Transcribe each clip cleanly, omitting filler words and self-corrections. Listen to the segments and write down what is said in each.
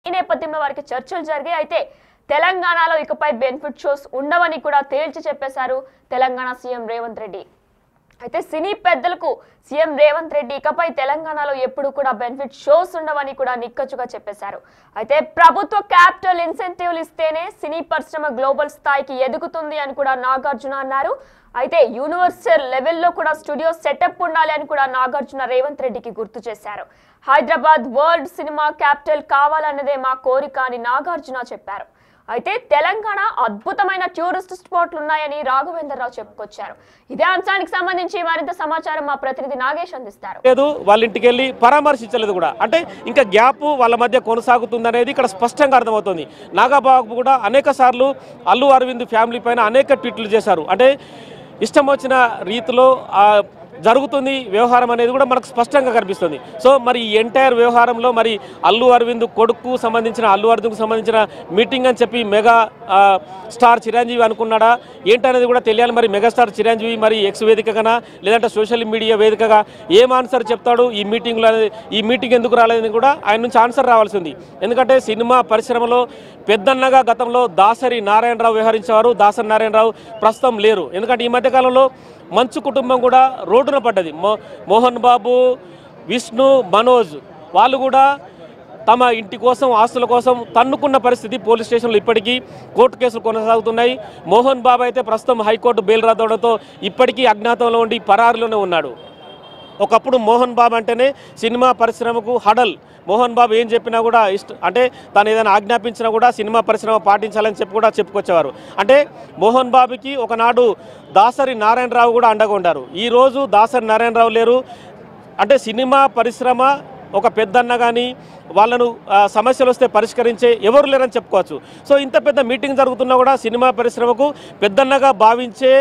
ఈ నేపథ్యంలో వారికి చర్చలు జరిగాయి. అయితే తెలంగాణలో ఇకపై బెనిఫిట్ షోస్ ఉండవని కూడా తేల్చి చెప్పేశారు తెలంగాణ సీఎం రేవంత్ రెడ్డి. అయితే సినీ పెద్దలకు సీఎం రేవంత్ రెడ్డి ఇకపై తెలంగాణలో ఎప్పుడు కూడా బెనిఫిట్ షోస్ ఉండవని కూడా నిక్కచ్చుగా చెప్పేశారు. అయితే ప్రభుత్వ క్యాపిటల్ ఇన్సెంటివ్లు ఇస్తేనే సినీ పరిశ్రమ గ్లోబల్ స్థాయికి ఎదుగుతుంది అని కూడా నాగార్జున అన్నారు. అయితే యూనివర్సల్ లెవెల్లో కూడా స్టూడియో సెటప్ ఉండాలి అని కూడా నాగార్జున రేవంత్ రెడ్డికి గుర్తు చేశారు. హైదరాబాద్ వరల్డ్ సినిమా క్యాపిటల్ కావాలన్నదే మా కోరిక అని నాగార్జున చెప్పారు. అయితే తెలంగాణ అద్భుతమైన టూరిస్ట్ స్పాట్లు ఉన్నాయని రాఘవేంద్రరావు చెప్పుకొచ్చారు. ఇదే అంశానికి సంబంధించి మరింత సమాచారం మా ప్రతినిధి నాగేష్ అందిస్తారు. లేదు, వాళ్ళ ఇంటికి వెళ్ళి పరామర్శించలేదు కూడా. అంటే ఇంకా గ్యాప్ వాళ్ళ మధ్య కొనసాగుతుంది అనేది ఇక్కడ స్పష్టంగా అర్థమవుతుంది. నాగబాబు కూడా అనేక సార్లు అల్లు అరవింద్ ఫ్యామిలీ పైన అనేక ట్వీట్లు చేశారు. అంటే ఇష్టం వచ్చిన రీతిలో జరుగుతుంది వ్యవహారం అనేది కూడా మనకు స్పష్టంగా కనిపిస్తుంది. సో మరి ఈ ఎంటైర్ వ్యవహారంలో మరి అల్లు అరవింద్ కొడుకు సంబంధించిన అల్లు అరవింద్కు సంబంధించిన మీటింగ్ అని చెప్పి మెగా స్టార్ చిరంజీవి అనుకున్నాడా ఏంటనేది కూడా తెలియాలి. మరి మెగాస్టార్ చిరంజీవి మరి ఎక్స్ వేదికగా లేదంటే సోషల్ మీడియా వేదికగా ఏం ఆన్సర్ చెప్తాడు ఈ మీటింగ్లో, ఈ మీటింగ్ ఎందుకు రాలేదని కూడా ఆయన నుంచి ఆన్సర్ రావాల్సింది. ఎందుకంటే సినిమా పరిశ్రమలో పెద్దన్నగా గతంలో దాసరి నారాయణరావు వ్యవహరించేవారు. దాసరి నారాయణరావు ప్రస్తుతం లేరు. ఎందుకంటే ఈ మధ్యకాలంలో మంచు కుటుంబం కూడా రోడ్డున పడ్డది. మోహన్ బాబు, విష్ణు, మనోజ్ వాళ్ళు కూడా తమ ఇంటి కోసం ఆస్తుల కోసం తన్నుకున్న పరిస్థితి. పోలీస్ స్టేషన్లో ఇప్పటికీ కోర్టు కేసులు కొనసాగుతున్నాయి. మోహన్ బాబు అయితే ప్రస్తుతం హైకోర్టు బెయిల్ రద్దవడంతో ఇప్పటికీ అజ్ఞాతంలో ఉండి పరారులోనే ఉన్నాడు. ఒకప్పుడు మోహన్ బాబు అంటేనే సినిమా పరిశ్రమకు హడల్. మోహన్ బాబు ఏం చెప్పినా కూడా అంటే తను ఏదైనా ఆజ్ఞాపించినా కూడా సినిమా పరిశ్రమ పాటించాలని చెప్పి కూడా చెప్పుకొచ్చేవారు. అంటే మోహన్ బాబుకి ఒకనాడు దాసరి నారాయణరావు కూడా అండగా ఉండారు. ఈరోజు దాసరి నారాయణరావు లేరు. అంటే సినిమా పరిశ్రమ ఒక పెద్దన్న కానీ వాళ్ళను సమస్యలు వస్తే పరిష్కరించే ఎవరు లేరని చెప్పుకోవచ్చు. సో ఇంత పెద్ద మీటింగ్ జరుగుతున్నా కూడా సినిమా పరిశ్రమకు పెద్దన్నగా భావించే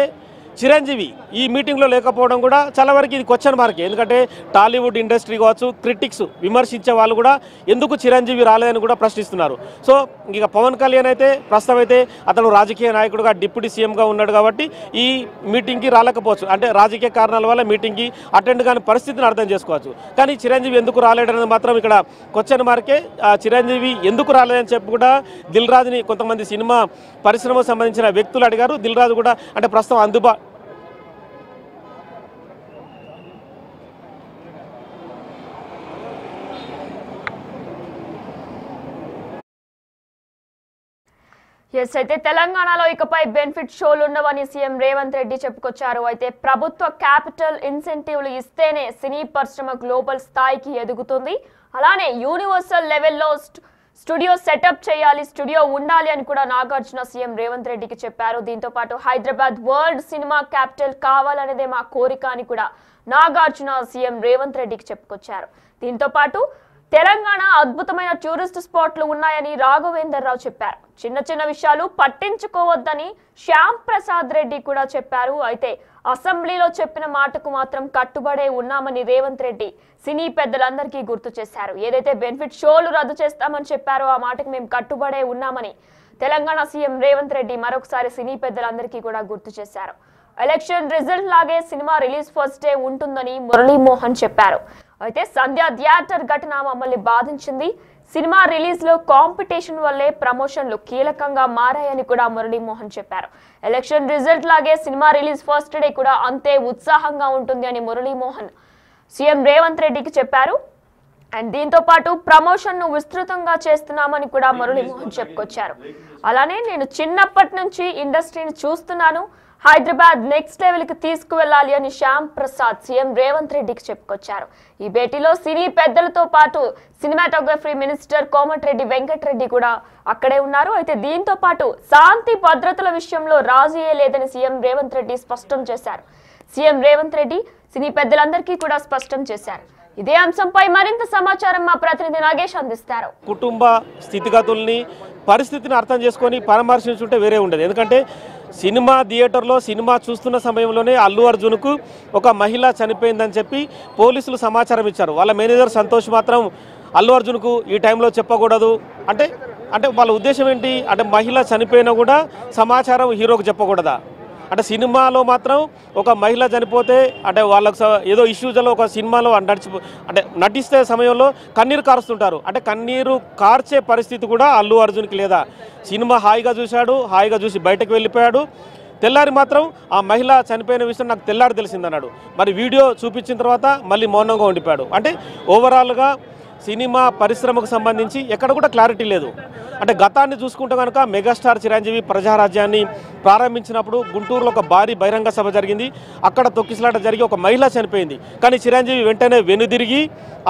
చిరంజీవి ఈ మీటింగ్లో లేకపోవడం కూడా చాలా వరకు ఇది క్వశ్చన్ మార్కే. ఎందుకంటే టాలీవుడ్ ఇండస్ట్రీ కావచ్చు, క్రిటిక్స్ విమర్శించే వాళ్ళు కూడా ఎందుకు చిరంజీవి రాలేదని కూడా ప్రశ్నిస్తున్నారు. సో ఇక పవన్ కళ్యాణ్ అయితే ప్రస్తుతం అయితే అతను రాజకీయ నాయకుడుగా డిప్యూటీ సీఎంగా ఉన్నాడు కాబట్టి ఈ మీటింగ్కి రాలేకపోవచ్చు. అంటే రాజకీయ కారణాల వల్ల మీటింగ్కి అటెండ్ కాని పరిస్థితిని అర్థం చేసుకోవచ్చు. కానీ చిరంజీవి ఎందుకు రాలేడనేది మాత్రం ఇక్కడ క్వశ్చన్ మార్కే. చిరంజీవి ఎందుకు రాలేదని చెప్పి కూడా దిల్ రాజుని కొంతమంది సినిమా పరిశ్రమకు సంబంధించిన వ్యక్తులు అడిగారు. దిల్ రాజు కూడా అంటే ప్రస్తుతం అయితే తెలంగాణలో ఇకపై బెనిఫిట్ షోలు ఉండవని సీఎం రేవంత్ రెడ్డి చెప్పుకొచ్చారు. అయితే ప్రభుత్వ క్యాపిటల్ ఇన్సెంటివ్లు ఇస్తేనే సినీ పరిశ్రమ గ్లోబల్ స్థాయికి ఎదుగుతుంది. అలానే యూనివర్సల్ లెవెల్లో స్టూడియో సెటప్ చేయాలి, స్టూడియో ఉండాలి అని కూడా నాగార్జున సీఎం రేవంత్ రెడ్డికి చెప్పారు. దీంతో పాటు హైదరాబాద్ వరల్డ్ సినిమా క్యాపిటల్ కావాలనేదే మా కోరిక అని కూడా నాగార్జున సీఎం రేవంత్ రెడ్డికి చెప్పుకొచ్చారు. దీంతో పాటు తెలంగాణ అద్భుతమైన టూరిస్ట్ స్పాట్లు ఉన్నాయని రాఘవేంద్రరావు చెప్పారు. చిన్న చిన్న విషయాలు పట్టించుకోవద్దని శ్యామ్ ప్రసాద్ రెడ్డి కూడా చెప్పారు. అయితే అసెంబ్లీలో చెప్పిన మాటకు మాత్రం కట్టుబడే ఉన్నామని రేవంత్ రెడ్డి సినీ పెద్దలందరికీ గుర్తు చేశారు. ఏదైతే బెనిఫిట్ షోలు రద్దు చేస్తామని చెప్పారో ఆ మాటకు మేము కట్టుబడే ఉన్నామని తెలంగాణ సీఎం రేవంత్ రెడ్డి మరొకసారి సినీ పెద్దలందరికీ కూడా గుర్తు చేశారు. ఎలక్షన్ రిజల్ట్ లాగే సినిమా రిలీజ్ ఫస్ట్ డే ఉంటుందని మురళీమోహన్ చెప్పారు. అయితే సంధ్య థియేటర్ ఘటన మమ్మల్ని బాధించింది. సినిమా రిలీజ్ లో కాంపిటీషన్ వల్లే ప్రమోషన్లు కీలకంగా మారాయని కూడా మురళీమోహన్ చెప్పారు. ఎలక్షన్ రిజల్ట్ లాగే సినిమా రిలీజ్ ఫస్ట్ డే కూడా అంతే ఉత్సాహంగా ఉంటుంది అని మురళీమోహన్ సీఎం రేవంత్ రెడ్డికి చెప్పారు. అండ్ దీంతో పాటు ప్రమోషన్ ను విస్తృతంగా చేస్తున్నామని కూడా మురళీమోహన్ చెప్పుకొచ్చారు. అలానే నేను చిన్నప్పటి నుంచి ఇండస్ట్రీని చూస్తున్నాను, హైదరాబాద్ నెక్స్ట్ లెవెల్ కి తీసుకువెళ్లాలి అని శ్యామ్ ప్రసాద్ సీఎం రేవంత్ రెడ్డికి చెప్పుకొచ్చారు. ఈ భేటీలో సినీ పెద్దలతో పాటు సినిమాటోగ్రఫీ మినిస్టర్ కోమటిరెడ్డి వెంకటరెడ్డి కూడా అక్కడే ఉన్నారు. అయితే దీంతో పాటు శాంతి భద్రతల విషయంలో రాజీయే లేదని సీఎం రేవంత్ రెడ్డి స్పష్టం చేశారు. సీఎం రేవంత్ రెడ్డి సినీ పెద్దలందరికీ కూడా స్పష్టం చేశారు. ఇదే అంశంపై మరింత సమాచారం మా ప్రతినిధి నాగేష్ అందిస్తారు. కుటుంబ స్థితిగతుల్ని పరిస్థితిని అర్థం చేసుకొని పరామర్శించుంటే వేరే ఉండదు. ఎందుకంటే సినిమా థియేటర్లో సినిమా చూస్తున్న సమయంలోనే అల్లు అర్జున్కు ఒక మహిళ చనిపోయిందని చెప్పి పోలీసులు సమాచారం ఇచ్చారు. వాళ్ళ మేనేజర్ సంతోష్ మాత్రం అల్లు అర్జున్కు ఈ టైంలో చెప్పకూడదు అంటే వాళ్ళ ఉద్దేశం ఏంటి అంటే మహిళ చనిపోయినా కూడా సమాచారం హీరోకు చెప్పకూడదా? అంటే సినిమాలో మాత్రం ఒక మహిళ చనిపోతే అంటే వాళ్ళకు ఏదో ఇష్యూస్లో ఒక సినిమాలో అంటే నటిస్తే సమయంలో కన్నీరు కారుస్తుంటారు. అంటే కన్నీరు కార్చే పరిస్థితి కూడా అల్లు అర్జున్కి లేదా. సినిమా హాయిగా చూశాడు, హాయిగా చూసి బయటకు వెళ్ళిపోయాడు. తెల్లారి మాత్రం ఆ మహిళ చనిపోయిన విషయం నాకు తెల్లారి తెలిసిందన్నాడు. మరి వీడియో చూపించిన తర్వాత మళ్ళీ మౌనంగా ఉండిపోయాడు. అంటే ఓవరాల్గా సినిమా పరిశ్రమకు సంబంధించి ఎక్కడ కూడా క్లారిటీ లేదు. అంటే గతాన్ని చూసుకుంటే కనుక మెగాస్టార్ చిరంజీవి ప్రజారాజ్యాన్ని ప్రారంభించినప్పుడు గుంటూరులో ఒక భారీ బహిరంగ సభ జరిగింది. అక్కడ తొక్కిసలాట జరిగి ఒక మహిళ చనిపోయింది. కానీ చిరంజీవి వెంటనే వెనుదిరిగి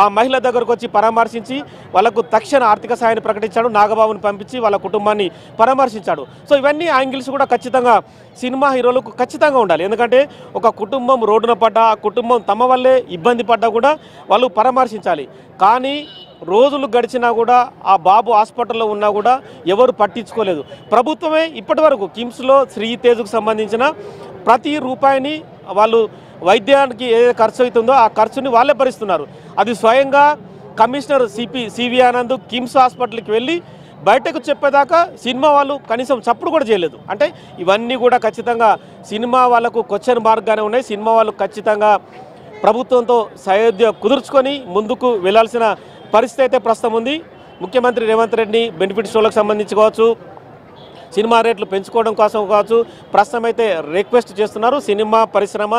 ఆ మహిళ దగ్గరకు వచ్చి పరామర్శించి వాళ్ళకు తక్షణ ఆర్థిక సాయాన్ని ప్రకటించాడు. నాగబాబుని పంపించి వాళ్ళ కుటుంబాన్ని పరామర్శించాడు. సో ఇవన్నీ యాంగిల్స్ కూడా ఖచ్చితంగా సినిమా హీరోలకు ఖచ్చితంగా ఉండాలి. ఎందుకంటే ఒక కుటుంబం రోడ్డున పడ్డా, ఆ కుటుంబం తమ వల్లే ఇబ్బంది పడ్డా కూడా వాళ్ళు పరామర్శించాలి. కానీ రోజులు గడిచినా కూడా ఆ బాబు హాస్పిటల్లో ఉన్నా కూడా ఎవరు పట్టించుకోలేదు. ప్రభుత్వమే ఇప్పటి వరకు కిమ్స్లో శ్రీతేజ్కు సంబంధించిన ప్రతి రూపాయిని వాళ్ళు వైద్యానికి ఏదైతే ఖర్చు అవుతుందో ఆ ఖర్చుని వాళ్ళే భరిస్తున్నారు. అది స్వయంగా కమిషనర్ సివి ఆనంద్ కిమ్స్ హాస్పిటల్కి వెళ్ళి బయటకు చెప్పేదాకా సినిమా వాళ్ళు కనీసం చప్పుడు కూడా చేయలేదు. అంటే ఇవన్నీ కూడా ఖచ్చితంగా సినిమా వాళ్ళకు క్వశ్చన్ మార్క్గానే ఉన్నాయి. సినిమా వాళ్ళు ఖచ్చితంగా ప్రభుత్వంతో సయోధ్య కుదుర్చుకొని ముందుకు వెళ్లాల్సిన పరిస్థితి అయితే ప్రస్తుతం ఉంది. ముఖ్యమంత్రి రేవంత్ రెడ్డి బెనిఫిట్ షోలకు సంబంధించి కావచ్చు, సినిమా రేట్లు పెంచుకోవడం కోసం కావచ్చు ప్రస్తుతం అయితే రిక్వెస్ట్ చేస్తున్నారు. సినిమా పరిశ్రమ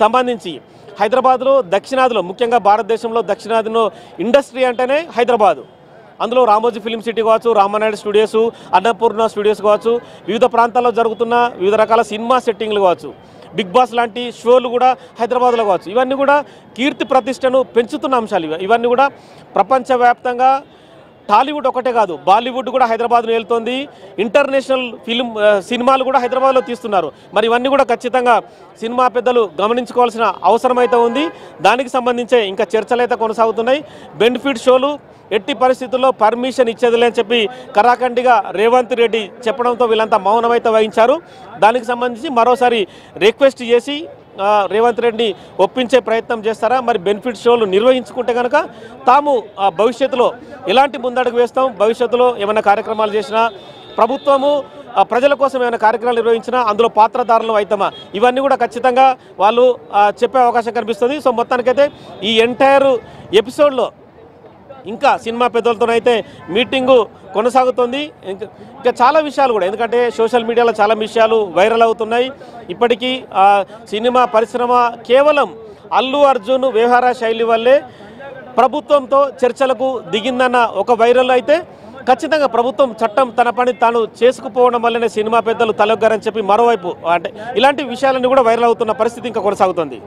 సంబంధించి హైదరాబాద్లో దక్షిణాదిలో ముఖ్యంగా భారతదేశంలో దక్షిణాదిలో ఇండస్ట్రీ అంటేనే హైదరాబాదు. అందులో రామోజీ ఫిల్మ్ సిటీ కావచ్చు, రామానాయుడు స్టూడియోస్, అన్నపూర్ణ స్టూడియోస్ కావచ్చు, వివిధ ప్రాంతాల్లో జరుగుతున్న వివిధ రకాల సినిమా సెట్టింగ్లు కావచ్చు, బిగ్ బాస్ లాంటి షోలు కూడా హైదరాబాద్లో కావచ్చు, ఇవన్నీ కూడా కీర్తి ప్రతిష్టను పెంచుతున్న అంశాలు. ఇవన్నీ కూడా ప్రపంచవ్యాప్తంగా టాలీవుడ్ ఒకటే కాదు, బాలీవుడ్ కూడా హైదరాబాద్లో వెళ్తుంది. ఇంటర్నేషనల్ సినిమాలు కూడా హైదరాబాద్లో తీస్తున్నారు. మరి ఇవన్నీ కూడా ఖచ్చితంగా సినిమా పెద్దలు గమనించుకోవాల్సిన అవసరం అయితే ఉంది. దానికి సంబంధించే ఇంకా చర్చలు అయితే కొనసాగుతున్నాయి. బెనిఫిట్ షోలు ఎట్టి పరిస్థితుల్లో పర్మిషన్ ఇచ్చేదిలే అని చెప్పి కరాఖండిగా రేవంత్ రెడ్డి చెప్పడంతో వీళ్ళంతా మౌనమైతే వహించారు. దానికి సంబంధించి మరోసారి రిక్వెస్ట్ చేసి రేవంత్ రెడ్డిని ఒప్పించే ప్రయత్నం చేస్తారా? మరి బెనిఫిట్ షోలు నిర్వహించుకుంటే కనుక తాము భవిష్యత్తులో ఎలాంటి ముందడుగు వేస్తాం, భవిష్యత్తులో ఏమైనా కార్యక్రమాలు చేసినా, ప్రభుత్వము ప్రజల కోసం ఏమైనా కార్యక్రమాలు నిర్వహించినా అందులో పాత్రధారులు అవుతామా, ఇవన్నీ కూడా ఖచ్చితంగా వాళ్ళు చెప్పే అవకాశం కనిపిస్తుంది. సో మొత్తానికైతే ఈ ఎంటైర్ ఎపిసోడ్లో ఇంకా సినిమా పెద్దలతోనైతే మీటింగు కొనసాగుతుంది. ఇంకా చాలా విషయాలు కూడా, ఎందుకంటే సోషల్ మీడియాలో చాలా విషయాలు వైరల్ అవుతున్నాయి. ఇప్పటికీ సినిమా పరిశ్రమ కేవలం అల్లు అర్జున్ వ్యవహార శైలి వల్లే ప్రభుత్వంతో చర్చలకు దిగిందన్న ఒక వైరల్ అయితే, ఖచ్చితంగా ప్రభుత్వం చట్టం తన పని తాను చేసుకుపోవడం వల్లనే సినిమా పెద్దలు తలొగ్గారని చెప్పి మరోవైపు అంటే ఇలాంటి విషయాలన్నీ కూడా వైరల్ అవుతున్న పరిస్థితి ఇంకా కొనసాగుతుంది.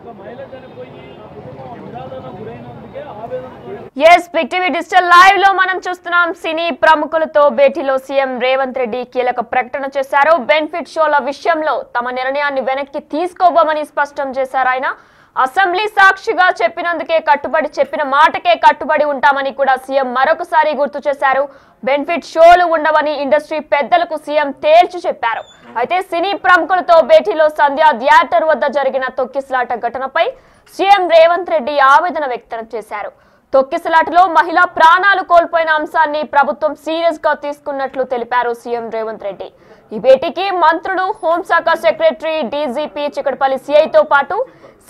S big TV digital live లో మనం చూస్తున్నాం. సినీ ప్రముఖులతో భేటీలో సీఎం రేవంత్ రెడ్డి కీలక ప్రకటన చేశారు. బెనిఫిట్ షోల విషయంలో తమ నిర్ణయాన్ని వెనక్కి తీసుకోబోమని స్పష్టం చేశారు. ఆయన అసెంబ్లీ సాక్షిగా చెప్పిన మాటకే కట్టుబడి ఉంటామని కూడా సీఎం మరొకసారి గుర్తు చేశారు. బెనిఫిట్ షోలు ఉండవని ఇండస్ట్రీ పెద్దలకు సీఎం తేల్చి చెప్పారు. అయితే సినీ ప్రముఖులతో భేటీలో సంధ్యా థియేటర్ వద్ద జరిగిన తొక్కిసలాట ఘటనపై సీఎం రేవంత్ రెడ్డి ఆవేదన వ్యక్తం చేశారు. తొక్కిసలాటలో మహిళా ప్రాణాలు కోల్పోయిన అంశాన్ని ప్రభుత్వం సీరియస్ గా తీసుకున్నట్లు తెలిపారు సీఎం రేవంత్ రెడ్డి. ఈ భేటీకి మంత్రులు, హోంశాఖ సెక్రటరీ, డీజీపీ చికటపల్లి సీఐతో పాటు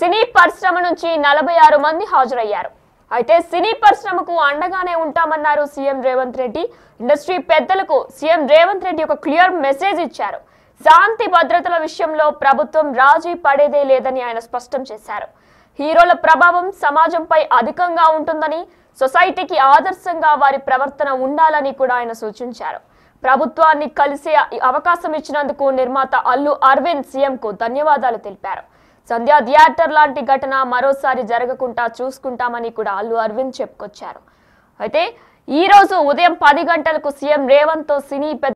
సినీ పరిశ్రమ నుంచి 46 మంది హాజరయ్యారు. అయితే సినీ పరిశ్రమకు అండగానే ఉంటామన్నారు సీఎం రేవంత్ రెడ్డి. ఇండస్ట్రీ పెద్దలకు సీఎం రేవంత్ రెడ్డి ఒక క్లియర్ మెసేజ్ ఇచ్చారు. శాంతి భద్రతల విషయంలో ప్రభుత్వం రాజీ పడేదే లేదని ఆయన స్పష్టం చేశారు. హీరోల ప్రభావం సమాజంపై అధికంగా ఉంటుందని, సొసైటీకి ఆదర్శంగా వారి ప్రవర్తన ఉండాలని కూడా ఆయన సూచించారు. ప్రభుత్వాన్ని కలిసే అవకాశం ఇచ్చినందుకు నిర్మాత అల్లు అరవింద్ సీఎంకు ధన్యవాదాలు తెలిపారు. సంధ్యా థియేటర్ లాంటి ఘటన మరోసారి జరగకుండా చూసుకుంటామని కూడా అల్లు అరవింద్ చెప్పుకొచ్చారు. అయితే ఈ రోజు ఉదయం 10 గంటలకు సీఎం రేవంత్ తో సినీ